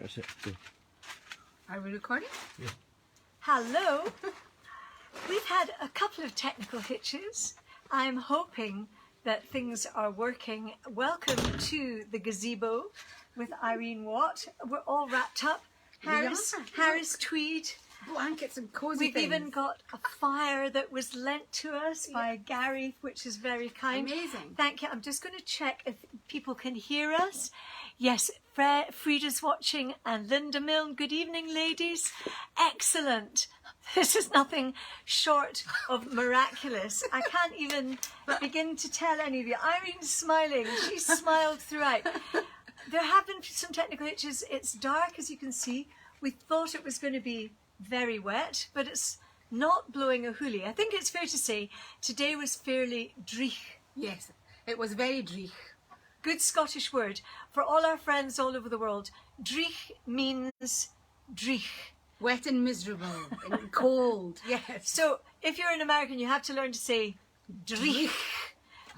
That's it. Go. Are we recording? Yeah. Hello. We've had a couple of technical hitches. I'm hoping that things are working. Welcome to the gazebo with Irene Watt. We're all wrapped up. Harris tweed. Blankets and cozy We've things. even got a fire that was lent to us by Gary, which is very kind. Amazing. Thank you. I'm just going to check if people can hear us. Yes, Frida's watching and Linda Milne. Good evening, ladies. Excellent. This is nothing short of miraculous. I can't even begin to tell any of you. Irene's smiling. She smiled throughout. There have been some technical hitches. It's dark, as you can see. We thought it was going to be very wet, but it's not blowing a hoolie. I think it's fair to say today was fairly dreich. Yes, it was very dreich. Good Scottish word. For all our friends all over the world, dreich means dreich. Wet and miserable and cold. Yes. So if you're an American, you have to learn to say dreich.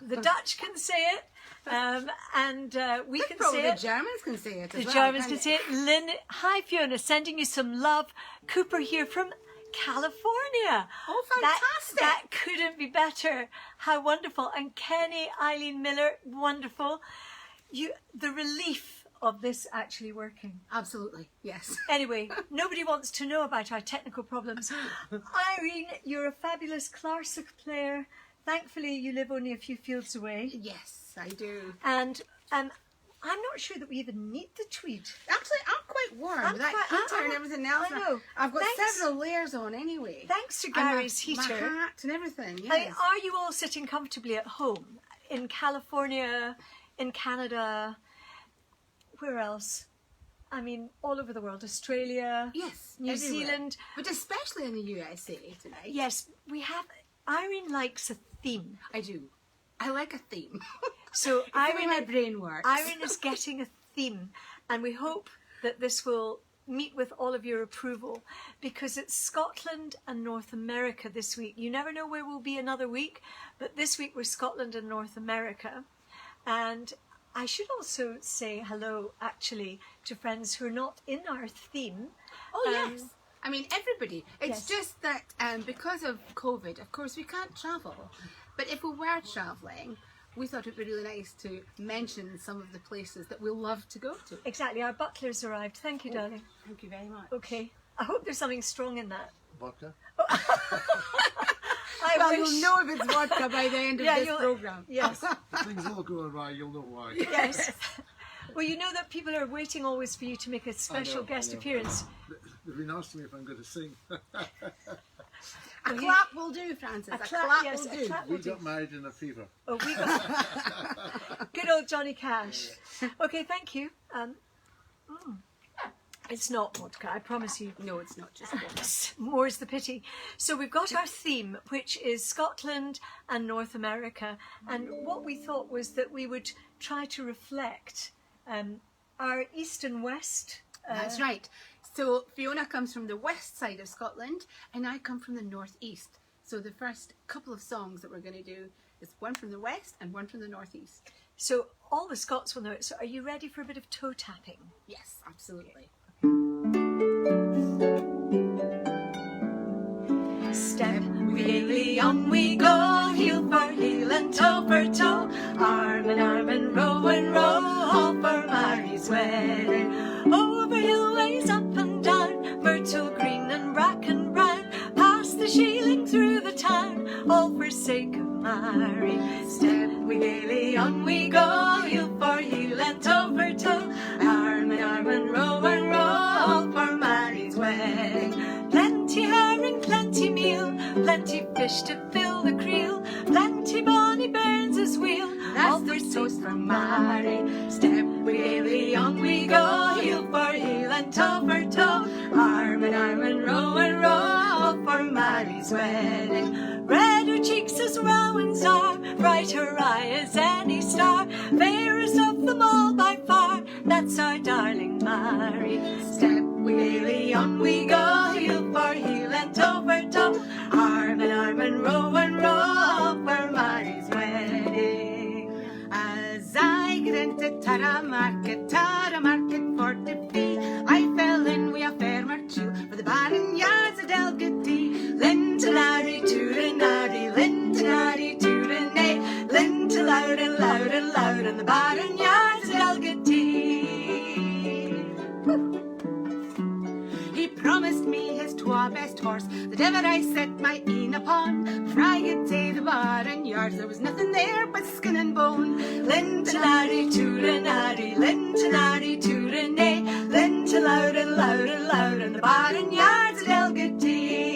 The Dutch can say it, and we can Probably say it. the Germans can say it as The well. Germans can say it. Lynn, hi Fiona, sending you some love. Cooper here from California. Oh, fantastic. That couldn't be better. How wonderful. And Kenny, Eileen Miller, wonderful. The relief of this actually working. Absolutely, yes. Anyway, nobody wants to know about our technical problems. Irene, you're a fabulous clarsach player. Thankfully, you live only a few fields away. Yes, I do. And I'm not sure that we even need the tweed. Actually, I'm quite warm with that heater and everything else. I know. I've got Thanks. several layers on anyway. Thanks to And Gary's my heater. hat and everything, yes. I mean, are you all sitting comfortably at home? In California, in Canada, where else? I mean, all over the world. Australia, Yes, New everywhere. Zealand. But especially in the USA tonight. Yes, we have. Irene likes a theme. I do. I like a theme. So It's the way my brain works. Irene is getting a theme, and we hope that this will meet with all of your approval, because it's Scotland and North America this week. You never know where we'll be another week, but this week we're Scotland and North America. And I should also say hello, actually, to friends who are not in our theme. Oh, yes. I mean, everybody. It's Yes. just that because of COVID, of course, we can't travel. But if we were travelling, we thought it would be really nice to mention some of the places that we love to go to. Exactly, our butler's arrived. Thank you, darling. Thank you very much. Okay, I hope there's something strong in that. Vodka. Well, wish. you'll know if it's vodka by the end of this programme. Yes, If things all go awry, you'll know why. yes. Well, you know that people are waiting always for you to make a special guest appearance. They've been asking me if I'm going to sing. A clap will do, Francis. A clap yes, will a do. clap We will do. got married in a fever. Oh, we got good old Johnny Cash. Okay, thank you. It's not vodka, I promise you. No, it's not just vodka. More's the pity. So we've got our theme, which is Scotland and North America. And what we thought was that we would try to reflect our east and west. That's right. So Fiona comes from the west side of Scotland and I come from the northeast. So the first couple of songs that we're going to do is one from the west and one from the northeast. So all the Scots will know it. So are you ready for a bit of toe tapping? Yes, absolutely. Step gaily on we go, heel for heel and toe for toe, arm and row, all for Mary's wedding. Over hillways, up and down, myrtle green and bracken brown, past the shieling through the town, all for sake of Mary. Step gaily on we go, heel for heel and toe for toe, arm and row, all for Mary's wedding. Plenty herring, plenty meal, plenty fish to fill the creel, plenty bonny bairns as wheel, all for toast for Mary. Step gaily on we go, heel for heel and toe for toe, arm and row, all for Mary's wedding. Red her cheeks as rowans are, bright her eye as any star, fairest of them all by far, that's our darling Mary. Step gaily on we go, heel for heel and toe for toe, arm and row, all for Mary's wedding. As I get into Tara Market for to be, I twa best horse that ever I set my een upon. For I get to the barn yards, there was nothing there but skin and bone. Lintanari, tooranari, lintanari, tooranay, linta loud and loud and loud, and the barn yards at Elgety.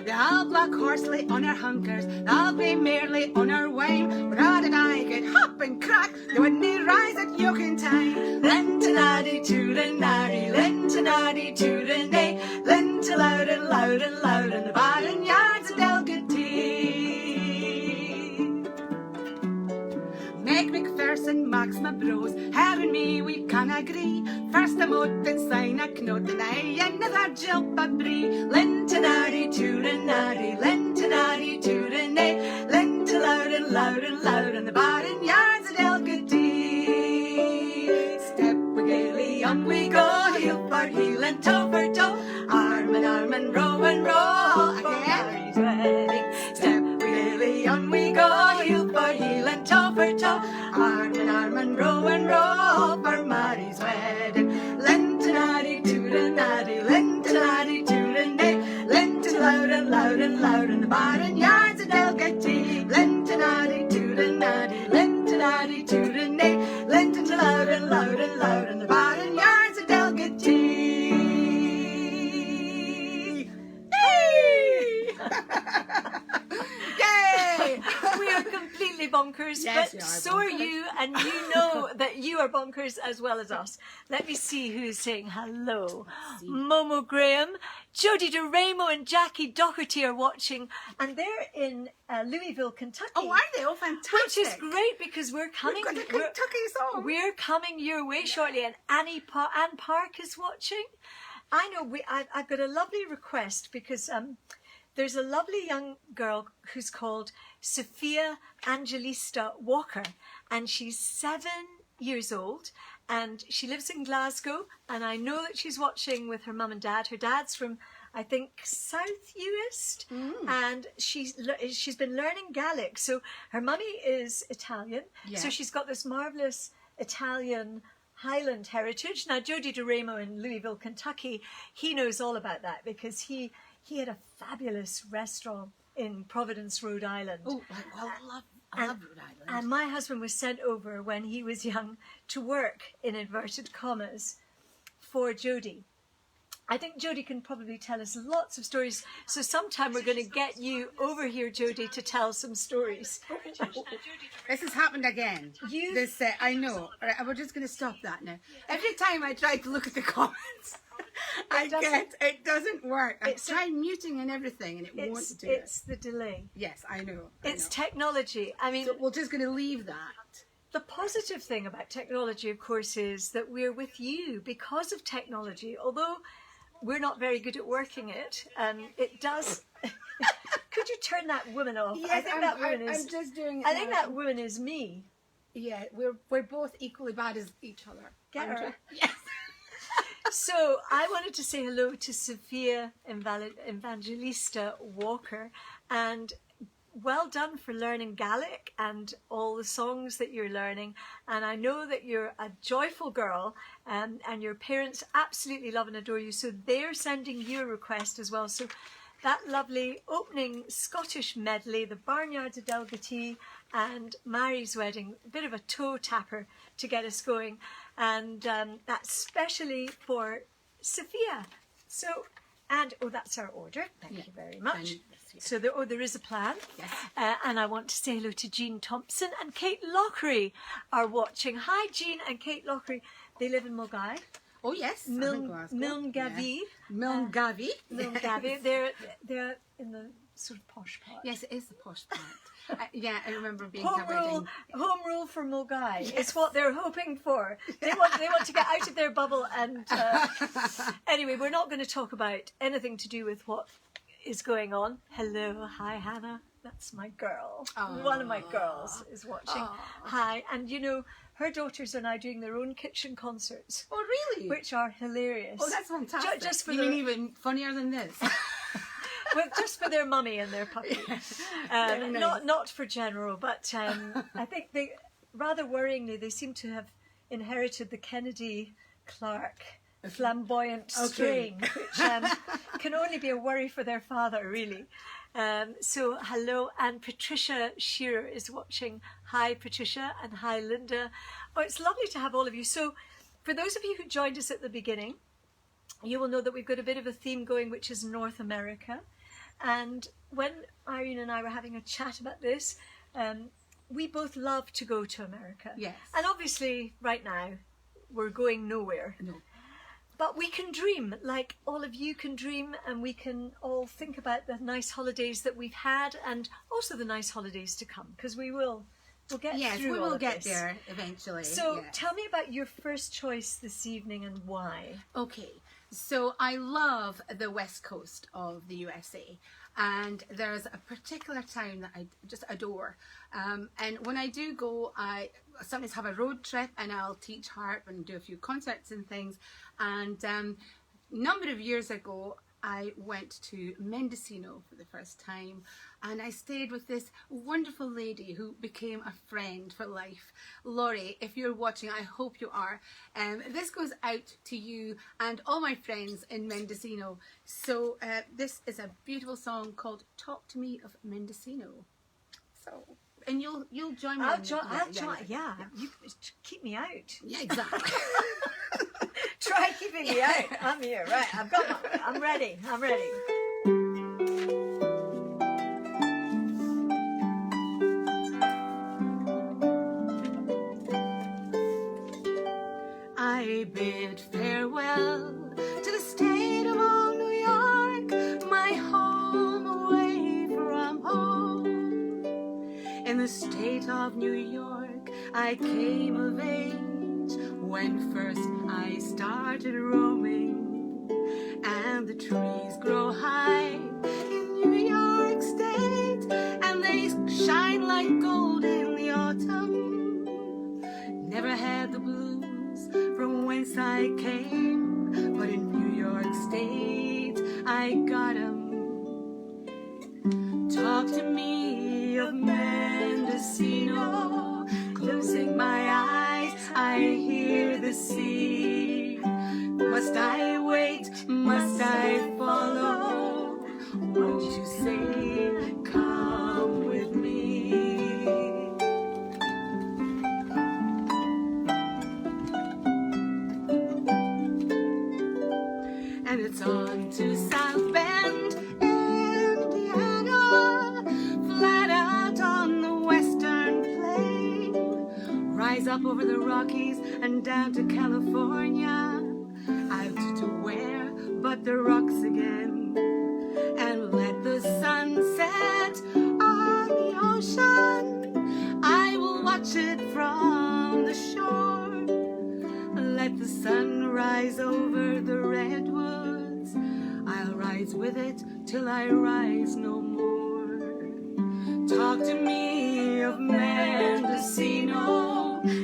The old black horse lay on her hunkers, the old grey mare lay on her wine. But how did I get hop and crack? They wouldn't rise at yoking time. Lintanari, tooranari, lintanari, tooranay, linta loud and loud and loud, and the barn yards at Elgety. Meg McPherson marks my bros, her and me we can agree. First a moat, then sign a knot, and I another jump a brie. Lintanari, tooranari, lintanari, tooranay, linta loud and loud and loud, and the barn yards at Elgety. Step we gaily on we go, heel for heel and toe for toe, arm and row and row, again. Mary's wedding. Step we gaily on we go, heel for heel and toe for toe, arm and row for Mary's wedding. Lintanari, tooranari, lintanari, tooranay, linta loud and loud and loud, and the barn yards at Elgety. Lintanari, tooranari, lintanari, tooranay, linta loud and loud and loud, and the barn yards at Elgety. Hey! Yay! We are completely bonkers, Yes, but we are so are bonkers. you, and you know that you are bonkers as well as us. Let me see who's saying hello. Momo Graham, Jodie DeRamo and Jackie Doherty are watching, and they're in Louisville, Kentucky. Oh, are they? Oh, fantastic. Which is great because we're coming. We've got a Kentucky song. We're coming your way shortly, and Anne Park is watching. I know. I've got a lovely request because there's a lovely young girl who's called Sophia Angelista Walker, and she's 7 years old, and she lives in Glasgow, and I know that she's watching with her mum and dad. Her dad's from, I think, South Uist, and she's been learning Gaelic. So her mummy is Italian, so Yes. she's got this marvellous Italian Highland heritage. Now, Jodie DeRamo in Louisville, Kentucky, he knows all about that because he had a fabulous restaurant in Providence, Rhode Island. Oh, I love Rhode Island. And my husband was sent over when he was young to work, in inverted commas, for Jodie. I think Jodie can probably tell us lots of stories. So sometime we're going to get you over here, Jodie, to tell some stories. This has happened again. I know. All right, we're just going to stop that now. Every time I try to look at the comments, it doesn't work. I try muting and everything, and it won't do it. It's the delay. Yes, I know. It's technology. I mean, So we're just going to leave that. the positive thing about technology, of course, is that we're with you because of technology. Although we're not very good at working it, it does. Could you turn that woman off? Yes, I think that woman is. I'm just doing it I think now. that woman is me. Yeah, we're both equally bad as each other. Get her. Yes. So I wanted to say hello to Sophia Evangelista Walker, and well done for learning Gaelic and all the songs that you're learning. And I know that you're a joyful girl, and your parents absolutely love and adore you. So they're sending you a request as well. So that lovely opening Scottish medley, the Barnyards of Dalgety and Mary's Wedding, a bit of a toe tapper to get us going. And that's specially for Sophia. So, and that's our order. Thank you very much. So there is a plan. Yes. And I want to say hello to Jean Thompson and Kate Lockery are watching. Hi, Jean and Kate Lockery. They live in Mulgai. Oh yes. Milngavie. Milngavie. Milngavie. They're in the sort of posh part. Yes, it is the posh part. I remember being Home rule for Mulgai. Yes. It's what they're hoping for. They want to get out of their bubble. And anyway, we're not going to talk about anything to do with what is going on. Hello, hi Hannah. That's my girl. Aww. One of my girls is watching. Aww. Hi, and you know, her daughters are now doing their own kitchen concerts. Oh, really? Which are hilarious. Oh, that's fantastic. Just for you mean even funnier than this? Well, just for their mummy and their puppy. Nice. Not for general, but I think they, rather worryingly, they seem to have inherited the Kennedy Clark flamboyant strain, which can only be a worry for their father, really. So hello, and Patricia Shearer is watching. Hi Patricia, and hi Linda. Oh, it's lovely to have all of you. So for those of you who joined us at the beginning, you will know that we've got a bit of a theme going, which is North America. And when Irene and I were having a chat about this, we both love to go to America. Yes. And obviously right now we're going nowhere. No. But we can dream, like all of you can dream, and we can all think about the nice holidays that we've had and also the nice holidays to come, because we'll get Yes, through we all will of get this. there eventually. So yeah. tell me about your first choice this evening and why. Okay, so I love the west coast of the USA, and there's a particular town that I just adore. And when I do go, I sometimes have a road trip, and I'll teach harp and do a few concerts and things. And a number of years ago, I went to Mendocino for the first time, and I stayed with this wonderful lady who became a friend for life. Laurie, if you're watching, I hope you are. This goes out to you and all my friends in Mendocino. So this is a beautiful song called "Talk to Me of Mendocino." So, and you'll join me. I'll on join. it. Yeah. You keep me out. Yeah, exactly. Try keeping me out. I'm here. Right. I'm ready. I'm ready. I bid farewell to the state of old New York, my home away from home. In the state of New York, I came of age when first I started roaming, and the trees grow high in New York State, and they shine like gold in the autumn. Never had the blues from whence I came, but in New York State I got 'em. Talk to me of Mendocino, closing my eyes I hear the sea. Must I wait, must I follow? Won't you say, come with me? And it's on to South Bend, Indiana, flat out on the western plain. Rise up over the Rockies and down to California, out to where but the rocks again. And let the sun set on the ocean, I will watch it from the shore. Let the sun rise over the redwoods, I'll rise with it till I rise no more. Talk to me of Mendocino,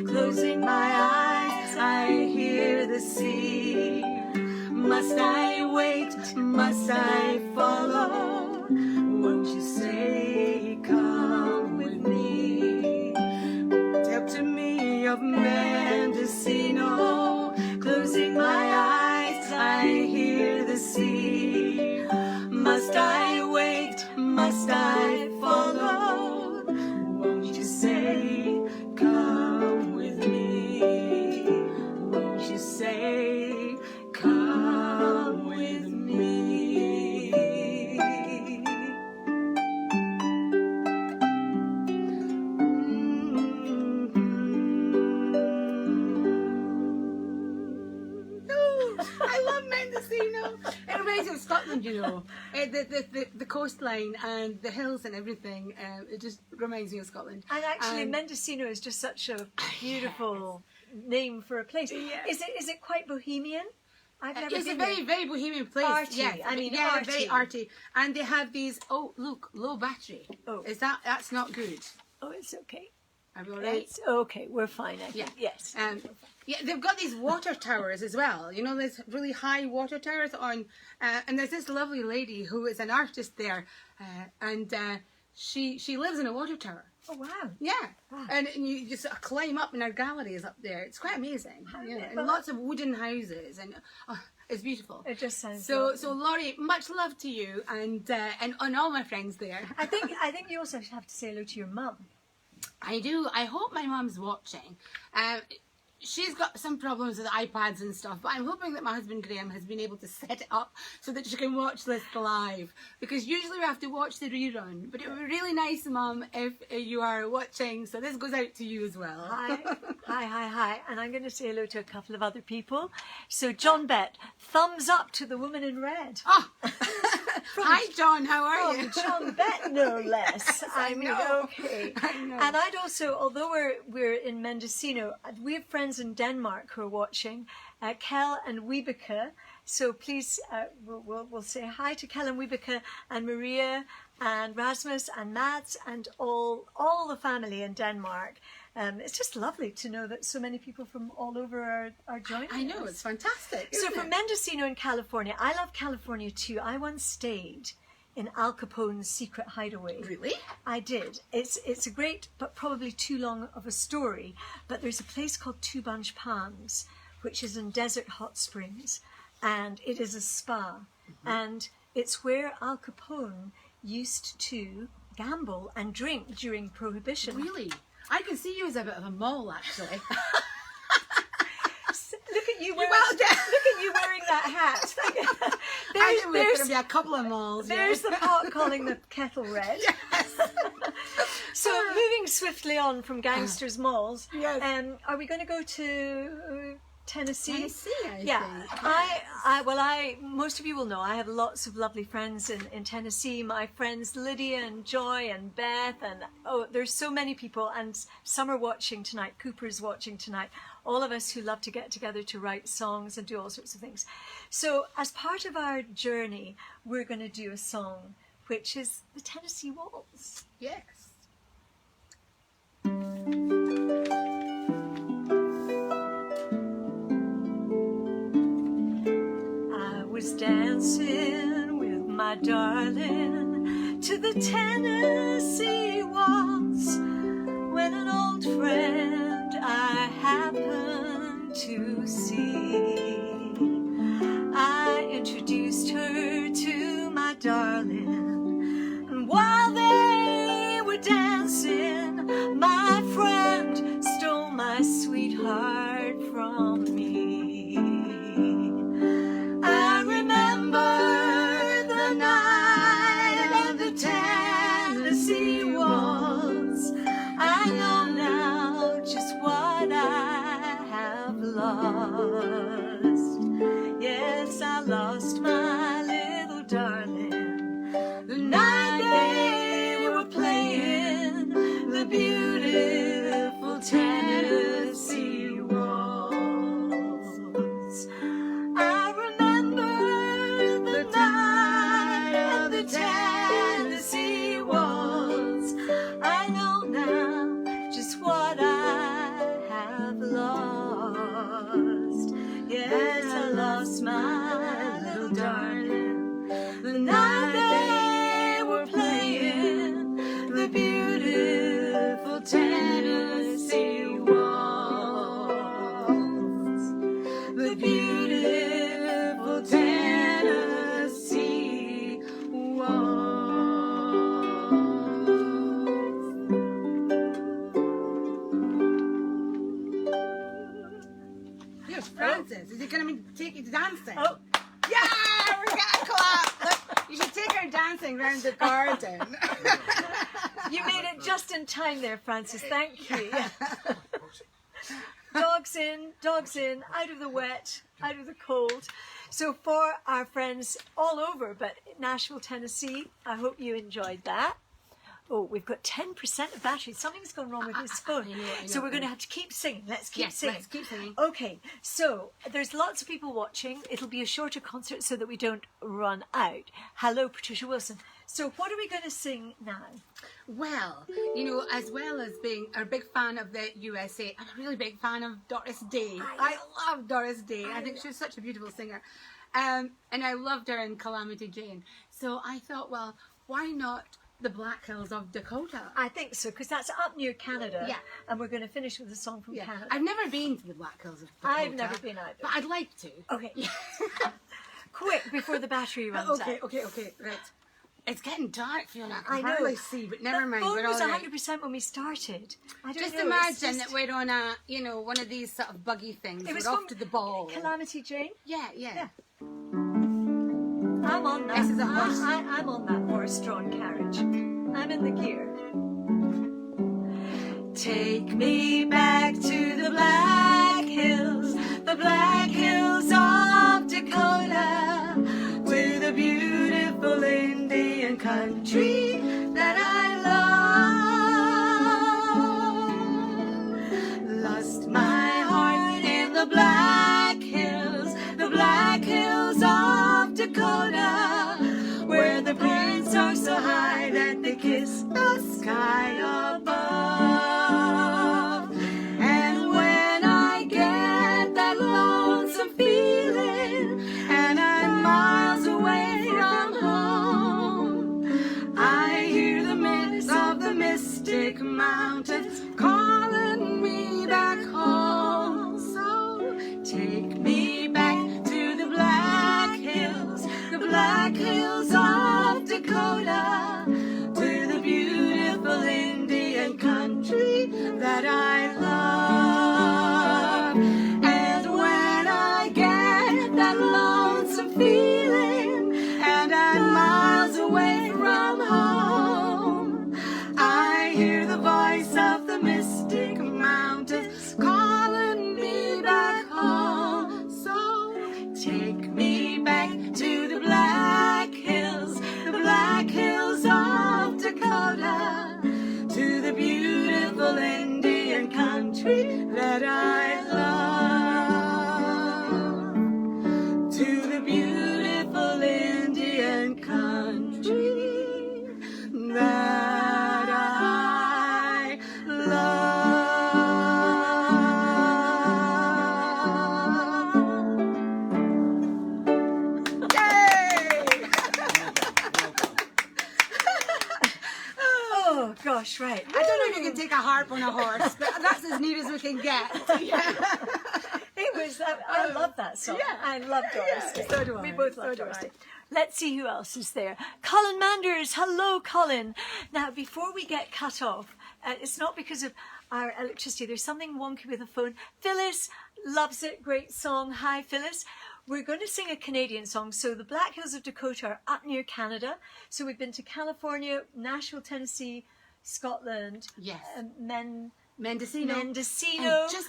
closing my eyes I hear the sea. Must I wait, must I follow? Won't you say, come with me? Talk to me of Mendocino, closing my eyes I hear the sea. Must I wait, must I follow? Won't you say, come with me? Won't you say, come with me? I love Mendocino. It reminds me of Scotland, you know. The coastline and the hills and everything. It just reminds me of Scotland. And actually, Mendocino is just such a beautiful name for a place. Yes. Is it quite bohemian? I've never It's a been very, there. very bohemian place. Arty. Yes. I mean, yeah, arty. very arty. And they have these. Oh, look, low battery. Oh. That's not good? Oh, it's okay. Are we all right? It's okay. We're fine. I think. Yeah. Yes. Yeah, they've got these water towers as well. You know, there's really high water towers on, and there's this lovely lady who is an artist there, and she lives in a water tower. Oh, wow. Yeah, Wow. and you just sort of climb up, and our gallery is up there. It's quite amazing. Yeah, and lots of wooden houses, and it's beautiful. It just sounds so. lovely. So, Laurie, much love to you, and all my friends there. I think you also have to say hello to your mum. I do. I hope my mum's watching. She's got some problems with iPads and stuff, but I'm hoping that my husband Graham has been able to set it up so that she can watch this live, because usually we have to watch the rerun. But it would be really nice, Mum, if you are watching, so this goes out to you as well. Hi. And I'm going to say hello to a couple of other people. So John Bett, thumbs up to the woman in red. Oh. Hi, John, how are you? John Bett, no less. I mean, know. okay. I know. And I'd also, although we're in Mendocino, we have friends in Denmark who are watching, Kel and Wiebeke. So please, we'll say hi to Kel and Wiebeke and Maria and Rasmus and Mads and all the family in Denmark. It's just lovely to know that so many people from all over are joining I know, us. it's fantastic. So isn't from it? Mendocino in California, I love California too. I once stayed in Al Capone's secret hideaway. Really? I did. It's a great but probably too long of a story, but there's a place called Two Bunch Palms, which is in Desert Hot Springs, and it is a spa. And it's where Al Capone used to gamble and drink during Prohibition. Really? I can see you as a bit of a mole, actually. Look at you wearing, Well done. look at you wearing that hat. I think there's going to be a couple of moles. There's the pot calling the kettle red. Yes. So moving swiftly on from gangsters' malls, Yes. are we going to go to Tennessee? Tennessee, I Yeah, think. most of you will know I have lots of lovely friends in Tennessee. My friends Lydia and Joy and Beth, and there's so many people, and some are watching tonight. Cooper's watching tonight. All of us who love to get together to write songs and do all sorts of things. So as part of our journey, we're going to do a song, which is the Tennessee Waltz. Yes. I was dancing with my darling to the Tennessee Waltz when an old friend I happened to see. I introduced her to my darling, and while they were dancing, my friend stole my sweetheart from me. I remember the night of the Tennessee Waltz. I know now just what I have lost. Yes, I lost my little darling the night they were playing the beautiful Tennessee Waltz. I remember the night of the Tennessee Waltz. I know now just what I have lost. Yes, I lost my little darling the night they were playing the beautiful Tennessee Waltz. The beautiful Tennessee Here's Francis. Is he going to take you dancing? Oh. Yeah, we're going to clap. Look, you should take her dancing around the garden. You made it just in time there, Francis. Thank you. Dogs in, out of the wet, out of the cold. So for our friends all over, but Nashville, Tennessee, I hope you enjoyed that. Oh, we've got 10% of battery. Something's gone wrong with this phone. I know. So we're going to have to keep singing. Let's keep singing. Let's keep singing. Okay, so there's lots of people watching. It'll be a shorter concert so that we don't run out. Hello, Patricia Wilson. So what are we going to sing now? Well, as well as being a big fan of the USA, I'm a really big fan of Doris Day. I love Doris Day. I think she's such a beautiful singer. And I loved her in Calamity Jane. So I thought, well, why not the Black Hills of Dakota. I think so, because that's up near Canada. Yeah. And we're going to finish with a song from Canada. I've never been to the Black Hills of Dakota. I've never been either. But I'd like to. Okay. Quick, before the battery runs out. Okay, right. It's getting dark, Fiona. I I can know. hardly see, but never mind. The phone We're was all right. 100% when we started. I don't Just know, imagine that we're on a, one of these sort of buggy things. It was We're off from to the ball. Calamity Jane. Yeah. I'm on that. This is a horse. I'm on that horse-drawn carriage. I'm in the gear. Take me back to the Black Hills of Dakota, to the beautiful Indian country that I love. Lost my heart in the Black Hills of Dakota, where the pines are so high that they kiss the sky above. And when I get that lonesome feeling and I'm miles away from home, I hear the mist of the mystic mountains calling me back home. So take me back to the Black Hills of Dakota, to the beautiful Indian country that I love. And when I get that lonesome feeling and I'm miles away from home, I hear the voice of the mystic mountains calling me back home. So take me back to the Black Hills of Dakota, to the beautiful Indian country that I love, to the beautiful Indian country that I love. Oh gosh, right. I don't know if you can take a harp on a horse, but that's as near as we can get. It was. I love that song. Yeah. I love Doris Day. so do I. We both So love do Doris I. Day. Let's see who else is there. Colin Manders. Hello, Colin. Now, before we get cut off, it's not because of our electricity. There's something wonky with the phone. Phyllis loves it. Great song. Hi, Phyllis. We're going to sing a Canadian song. So the Black Hills of Dakota are up near Canada. So we've been to California, Nashville, Tennessee, Scotland. Yes. Mendocino. And just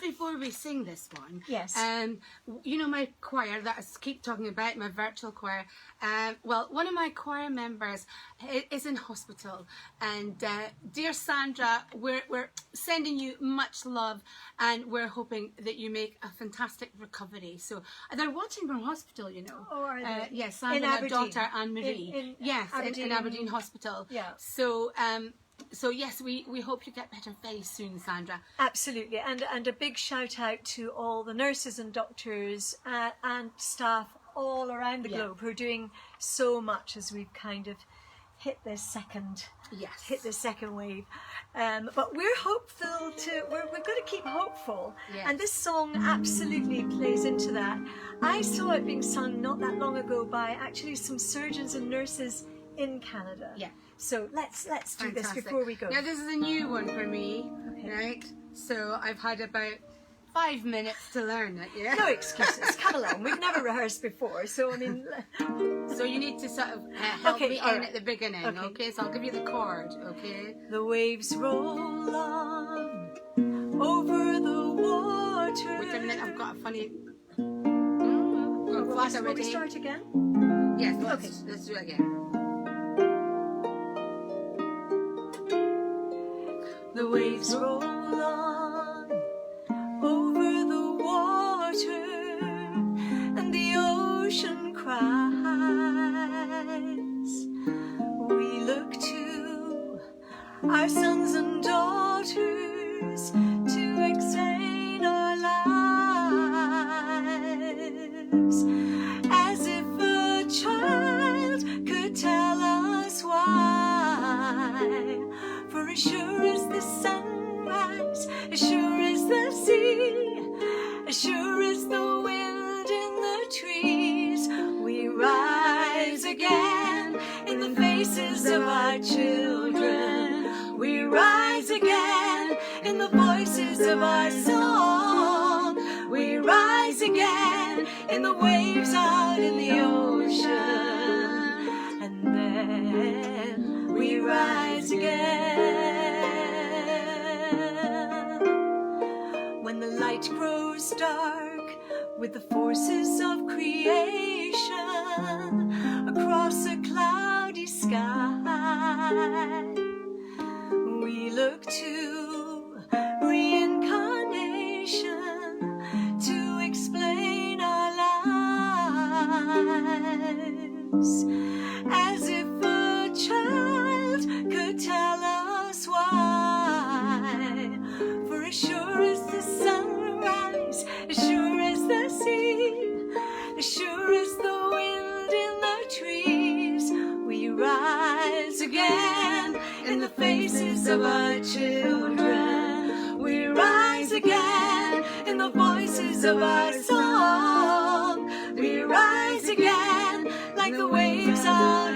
before we sing this one, Yes. My choir that I keep talking about, my virtual choir. Well, one of my choir members is in hospital, and dear Sandra, we're sending you much love, and we're hoping that you make a fantastic recovery. So they're watching from hospital, Oh, are they? Yes, Sandra, In and her Aberdeen. daughter Anne Marie. In In Aberdeen Hospital. Yeah. So yes, we hope you get better very soon, Sandra. Absolutely, and a big shout out to all the nurses and doctors and staff all around the globe who are doing so much as we've kind of hit this second wave. But we're hopeful we're going to keep hopeful, and this song absolutely plays into that. I saw it being sung not that long ago by actually some surgeons and nurses in Canada. Yeah. So let's do Fantastic. this before we go. Now this is a new one for me, right? So I've had about 5 minutes to learn it, yeah? No excuses. Come along. We've never rehearsed before, so I mean. So you need to sort of help me all in right. at the beginning, okay? So I'll give you the chord, okay? The waves roll on over the water. Wait a minute, I've got a funny. Gone flat Will we already. start again? Yes, let's do it again. The waves roll on over the water, and the ocean cries. We look to our sons and daughters to explain our lives, as if a child could tell us why. sure as the wind in the trees. We rise again in the faces of our children. We rise again in the voices of our song. We rise again in the waves out in the ocean. And then we rise again. When the light grows dark with the forces of creation across a cloudy sky, we look to reincarnation to explain our lives, as if a child could tell us why. For as sure as the sunrise, as sure as the sea, as sure as the wind in the trees, we rise again in the faces of our children. We rise again in the voices of our song. We rise again like the waves are